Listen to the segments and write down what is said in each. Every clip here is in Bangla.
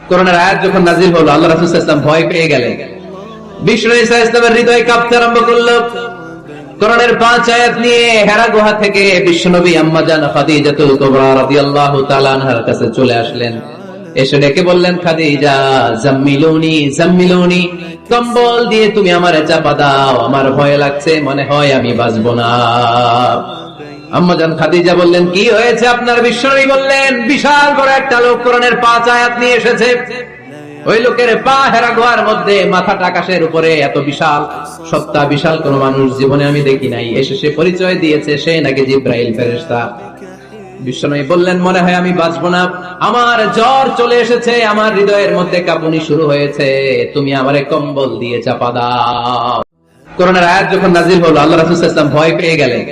কোরআনের আয়াত যখন নাজিল হলো, আল্লাহ রাসূল সাল্লাল্লাহু আলাইহি ওয়াসাল্লাম ভয় পেয়ে গেলেন। বিশ্ব নবী সাল্লাল্লাহু আলাইহি ওয়াসাল্লামের হৃদয় কাঁপতে আরম্ভ করলো। কোরআনের 5 আয়াত নিয়ে হেরা গুহা থেকে বিশ্বনবী আম্মা জান খাদিজাতুল কুবরা রাদিয়াল্লাহু তাআলা আনহার কাছে চলে আসলেন। এসে ডেকে বললেন, খাদিজা জাম্মিলুনি জাম্মিলুনি, কম্বল দিয়ে তুমি আমারে চাপা দাও, আমার ভয় লাগছে, মনে হয় আমি বাঁচবো না। আম্মা জান খাদিজা বললেন, কি হয়েছে আপনার? বিশ্বনবী বললেন, বিশাল বড় একটা লোক কোরআনের 5 আয়াত নিয়ে এসেছে। ওই লোকের পা হেরা গুহার মধ্যে, মাথাটা আকাশের উপরে, এত বিশাল সত্তা, বিশাল কোন মানুষ জীবনে আমি দেখি নাই। এসে সে পরিচয় দিয়েছে সে নাকি জিব্রাইল ফেরেশতা। বিশ্বনবী বললেন, মনে হয় আমি বাঁচবো না, আমার জ্বর চলে এসেছে, আমার হৃদয়ের মধ্যে কাঁপুনি শুরু হয়েছে, তুমি আমারে কম্বল দিয়ে চাপা দাও। কোরআনের আয়াত যখন নাজিল হলো, আল্লাহ রাসূল সাল্লাল্লাহু আলাইহি ওয়াসাল্লাম ভয় পেয়ে গেলেন।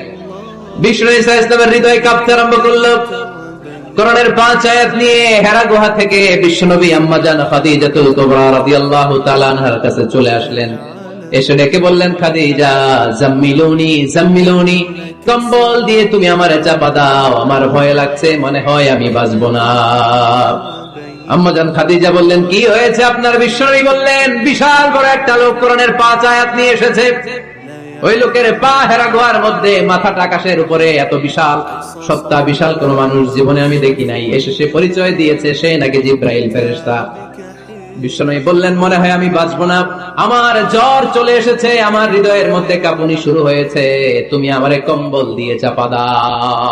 বিশ্ব নবী সাল্লাল্লাহু আলাইহি ওয়াসাল্লামের হৃদয় কাঁপতে আরম্ভ করলো। কোরআনের 5 আয়াত নিয়ে হেরা গুহা থেকে বিশ্বনবী আম্মা জান খাদিজাতুল কুবরা রাদিয়াল্লাহু তাআলা আনহার কাছে চলে আসলেন। এসে ডেকে বললেন, খাদিজা জাম্মিলুনি জাম্মিলুনি, কম্বল দিয়ে তুমি আমারে চাপা দাও, আমার ভয় লাগছে, মনে হয় আমি বাঁচবো না। আম্মা জান খাদিজা বললেন, কি হয়েছে আপনার? বিশ্বনবী বললেন, বিশাল বড় একটা লোক কোরআনের 5 আয়াত নিয়ে এসেছে। ওই লোকের পা হেরা গুহার মধ্যে, মাথাটা আকাশের উপরে, এত বিশাল সত্তা, বিশাল কোন মানুষ জীবনে আমি দেখি নাই। এসে সে পরিচয় দিয়েছে সে নাকি জিব্রাইল ফেরেশতা। বিশ্বনবী বললেন, মনে হয় আমি বাঁচবো না, আমার জ্বর চলে এসেছে, আমার হৃদয়ের মধ্যে কাঁপুনি শুরু হয়েছে, তুমি আমারে কম্বল দিয়ে চাপা দাও।